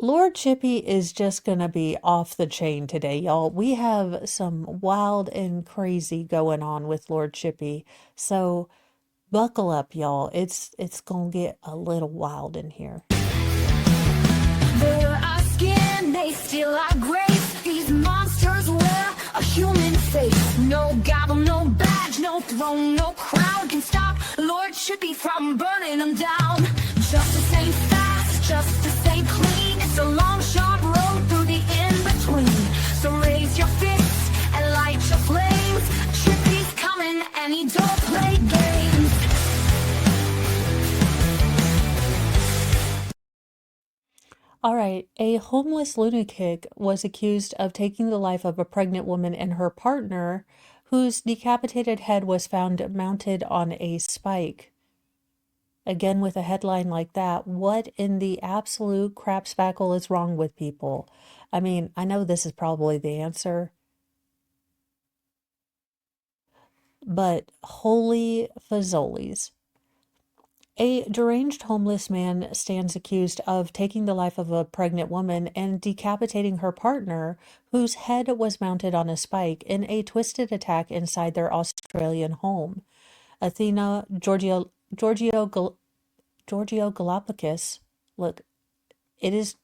Lord Chippy is just gonna be off the chain today, y'all. We have some wild and crazy going on with Lord Chippy. So buckle up, y'all. It's gonna get a little wild in here. They're our skin, they steal our grace. These monsters wear a human face. No gavel, no badge, no throne, no crown can stop Lord Chippy from burning them down. Justice ain't fast, justice ain't clean. It's a long, sharp road through the in-between. So raise your fists and light your flames. Chippy's coming and he don't play games. All right, a homeless lunatic was accused of taking the life of a pregnant woman and her partner, whose decapitated head was found mounted on a spike. Again, with a headline like that, what in the absolute crap spackle is wrong with people? I mean, I know this is probably the answer, but holy fazolies. A deranged homeless man stands accused of taking the life of a pregnant woman and decapitating her partner, whose head was mounted on a spike in a twisted attack inside their Australian home. Athena Giorgio Galapagos. Look, it is.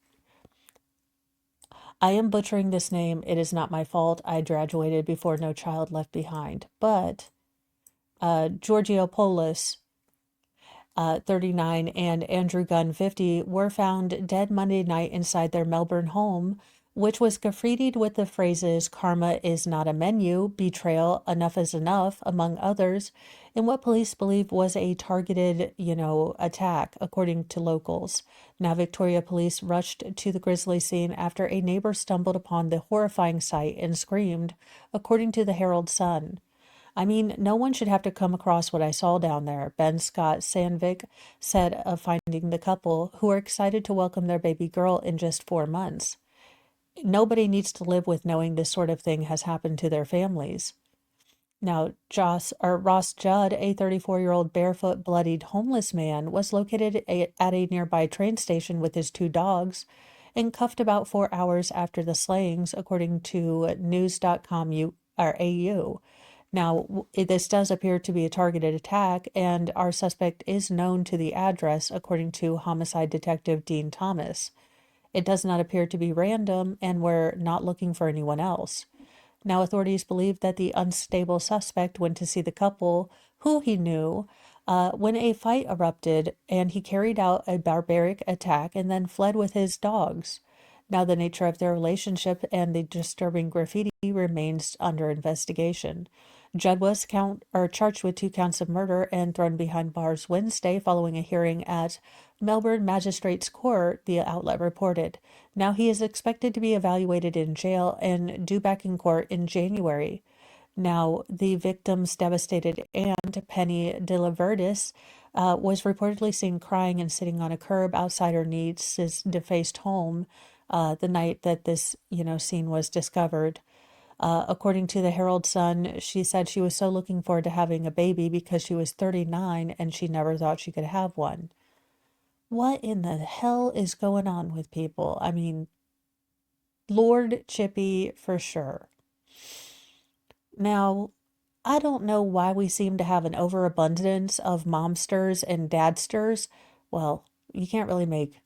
I am butchering this name. It is not my fault. I graduated before No Child Left Behind. But Giorgio Polis, 39, and Andrew Gunn, 50, were found dead Monday night inside their Melbourne home, which was graffitied with the phrases "karma is not a menu," "betrayal," "enough is enough," among others, in what police believe was a targeted, attack, according to locals. Now, Victoria police rushed to the grisly scene after a neighbor stumbled upon the horrifying sight and screamed, according to the Herald Sun. I mean, no one should have to come across what I saw down there, Ben Scott Sandvik said of finding the couple, who are excited to welcome their baby girl in just 4 months. Nobody needs to live with knowing this sort of thing has happened to their families. Now, Ross Judd, a 34-year-old barefoot, bloodied homeless man, was located at a nearby train station with his two dogs and cuffed about 4 hours after the slayings, according to news.com AU. Now, this does appear to be a targeted attack, and our suspect is known to the address, according to homicide detective Dean Thomas. It does not appear to be random, and we're not looking for anyone else. Now, authorities believe that the unstable suspect went to see the couple, who he knew, when a fight erupted, and he carried out a barbaric attack and then fled with his dogs. Now, the nature of their relationship and the disturbing graffiti remains under investigation. Judd was charged with 2 counts of murder and thrown behind bars Wednesday following a hearing at Melbourne Magistrates Court, the outlet reported. Now he is expected to be evaluated in jail and due back in court in January. Now, the victim's devastated aunt, Penny De Laverdis, was reportedly seen crying and sitting on a curb outside her niece's defaced home the night that this, scene was discovered. According to the Herald Sun, she said she was so looking forward to having a baby because she was 39 and she never thought she could have one. What in the hell is going on with people? I mean, Lord Chippy for sure. Now, I don't know why we seem to have an overabundance of momsters and dadsters. Well, you can't really make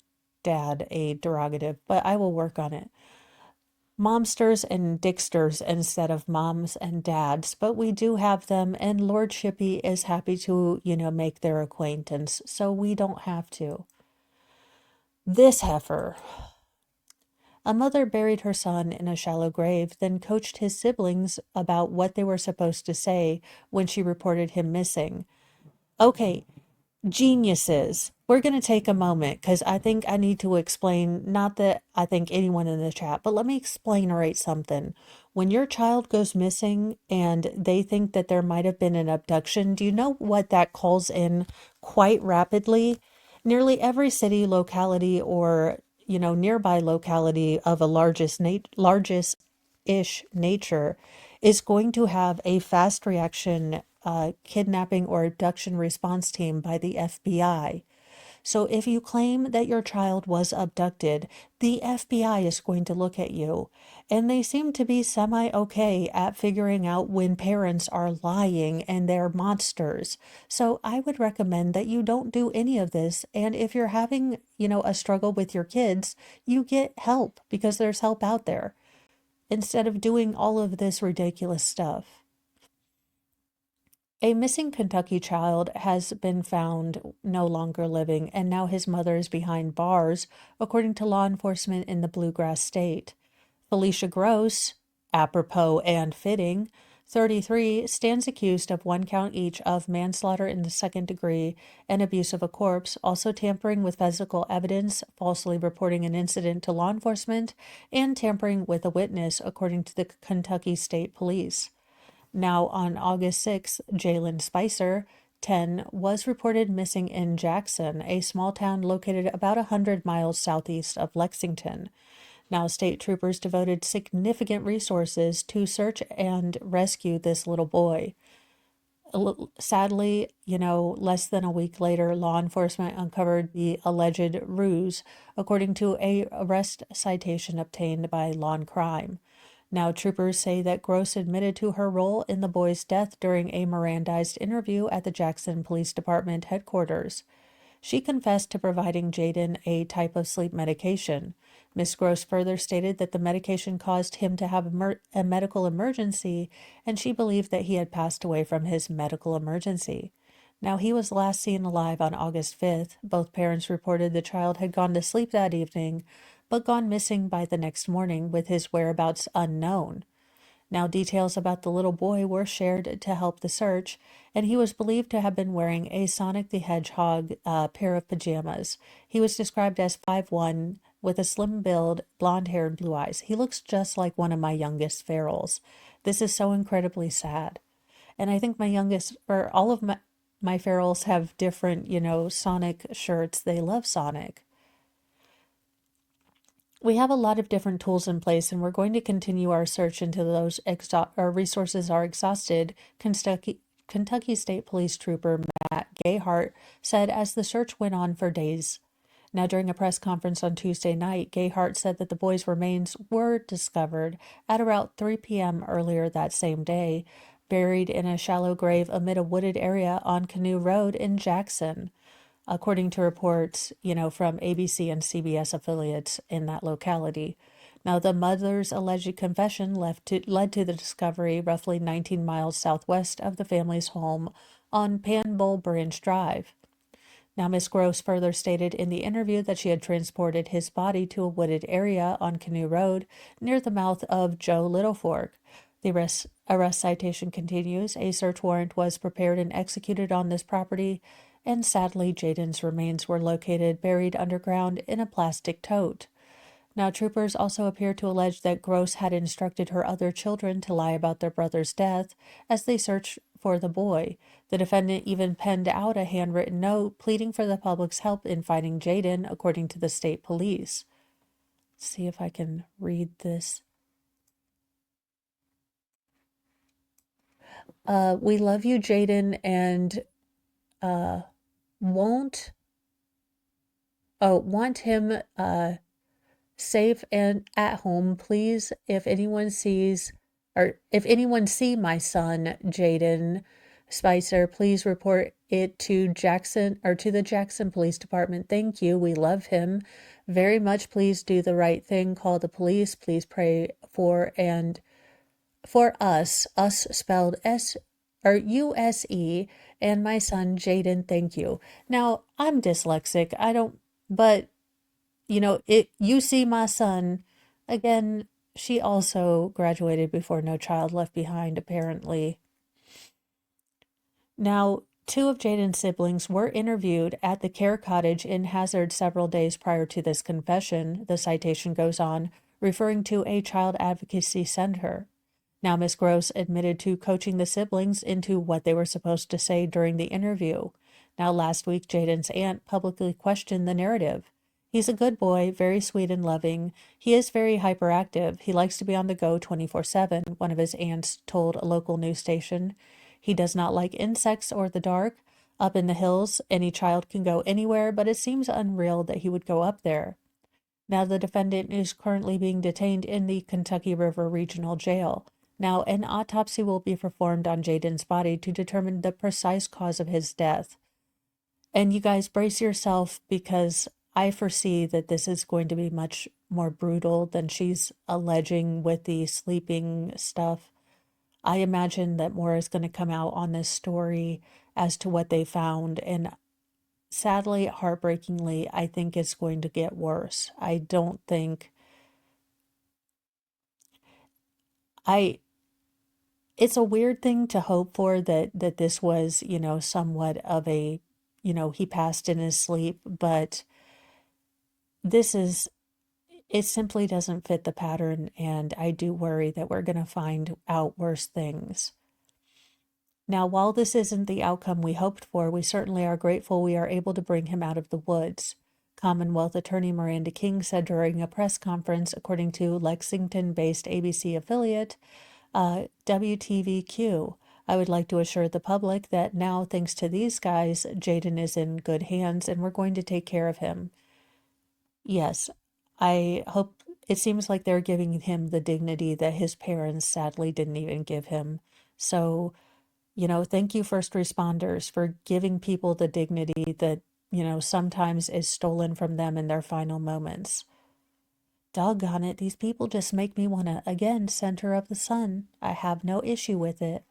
dad a derogative, but I will work on it. Momsters and dicksters instead of moms and dads, but we do have them, and Lord Chippy is happy to, make their acquaintance, so we don't have to. This heifer. A mother buried her son in a shallow grave, then coached his siblings about what they were supposed to say when she reported him missing. Okay, geniuses. We're going to take a moment because I think I need to explain, not that I think anyone in the chat, but let me explain something. When your child goes missing and they think that there might have been an abduction, do you know what that calls in quite rapidly? Nearly every city, locality, or nearby locality of a largest-ish nature is going to have a fast reaction kidnapping or abduction response team by the FBI. So if you claim that your child was abducted, the FBI is going to look at you. And they seem to be semi-okay at figuring out when parents are lying and they're monsters. So I would recommend that you don't do any of this. And if you're having, a struggle with your kids, you get help because there's help out there instead of doing all of this ridiculous stuff. A missing Kentucky child has been found no longer living, and now his mother is behind bars, according to law enforcement in the Bluegrass State. Felicia Gross, apropos and fitting, 33, stands accused of one count each of manslaughter in the second degree and abuse of a corpse, also tampering with physical evidence, falsely reporting an incident to law enforcement, and tampering with a witness, according to the Kentucky State Police. Now, on August 6th, Jalen Spicer, 10, was reported missing in Jackson, a small town located about 100 miles southeast of Lexington. Now, state troopers devoted significant resources to search and rescue this little boy. Sadly, less than a week later, law enforcement uncovered the alleged ruse, according to a arrest citation obtained by Lawn Crime. Now, troopers say that Gross admitted to her role in the boy's death during a Mirandized interview at the Jackson Police Department headquarters. She confessed to providing Jaden a type of sleep medication. Miss Gross further stated that the medication caused him to have a medical emergency, and she believed that he had passed away from his medical emergency. Now, he was last seen alive on August 5th. Both parents reported the child had gone to sleep that evening, but gone missing by the next morning, with his whereabouts unknown. Now, details about the little boy were shared to help the search, and he was believed to have been wearing a Sonic the Hedgehog pair of pajamas. He was described as 5'1", with a slim build, blonde hair, and blue eyes. He looks just like one of my youngest ferals. This is so incredibly sad. And I think my youngest, or all of my ferals have different, Sonic shirts. They love Sonic. We have a lot of different tools in place, and we're going to continue our search until those our resources are exhausted, Kentucky State Police Trooper Matt Gayhart said as the search went on for days. Now, during a press conference on Tuesday night, Gayhart said that the boy's remains were discovered at around 3 p.m. earlier that same day, buried in a shallow grave amid a wooded area on Canoe Road in Jackson, according to reports, from ABC and CBS affiliates in that locality. Now, the mother's alleged confession led to the discovery roughly 19 miles southwest of the family's home on Panbull Branch Drive. Now, Miss Gross further stated in the interview that she had transported his body to a wooded area on Canoe Road near the mouth of Joe Little Fork. The arrest citation continues. A search warrant was prepared and executed on this property, and sadly, Jaden's remains were located buried underground in a plastic tote. Now, troopers also appear to allege that Gross had instructed her other children to lie about their brother's death as they searched for the boy. The defendant even penned out a handwritten note pleading for the public's help in finding Jaden, according to the state police. Let's see if I can read this. We love you, Jaden, and want him safe and at home. Please, if anyone see my son, Jaden Spicer, please report it to the Jackson Police Department. Thank you. We love him very much. Please do the right thing. Call the police. Please pray for us spelled USE, and my son Jaden. Thank you. Now, I'm dyslexic. But you see my son. Again, she also graduated before No Child Left Behind, apparently. Now, 2 of Jaden's siblings were interviewed at the care cottage in Hazard several days prior to this confession, the citation goes on, referring to a child advocacy center. Now, Miss Gross admitted to coaching the siblings into what they were supposed to say during the interview. Now, last week, Jaden's aunt publicly questioned the narrative. He's a good boy, very sweet and loving. He is very hyperactive. He likes to be on the go 24/7, one of his aunts told a local news station. He does not like insects or the dark. Up in the hills, any child can go anywhere, but it seems unreal that he would go up there. Now, the defendant is currently being detained in the Kentucky River Regional Jail. Now, an autopsy will be performed on Jaden's body to determine the precise cause of his death. And you guys brace yourself because I foresee that this is going to be much more brutal than she's alleging with the sleeping stuff. I imagine that more is going to come out on this story as to what they found. And sadly, heartbreakingly, I think it's going to get worse. I don't think I it's a weird thing to hope for that this was, somewhat of a, he passed in his sleep, but this is it simply doesn't fit the pattern, and I do worry that we're going to find out worse things. Now, while this isn't the outcome we hoped for, we certainly are grateful we are able to bring him out of the woods. Commonwealth Attorney Miranda King said during a press conference, according to Lexington-based ABC affiliate WTVQ. I would like to assure the public that now, thanks to these guys, Jaden is in good hands and we're going to take care of him. Yes, I hope it seems like they're giving him the dignity that his parents sadly didn't even give him. So, thank you, first responders, for giving people the dignity that, sometimes is stolen from them in their final moments. Doggone it, these people just make me want to, again, center of the sun. I have no issue with it.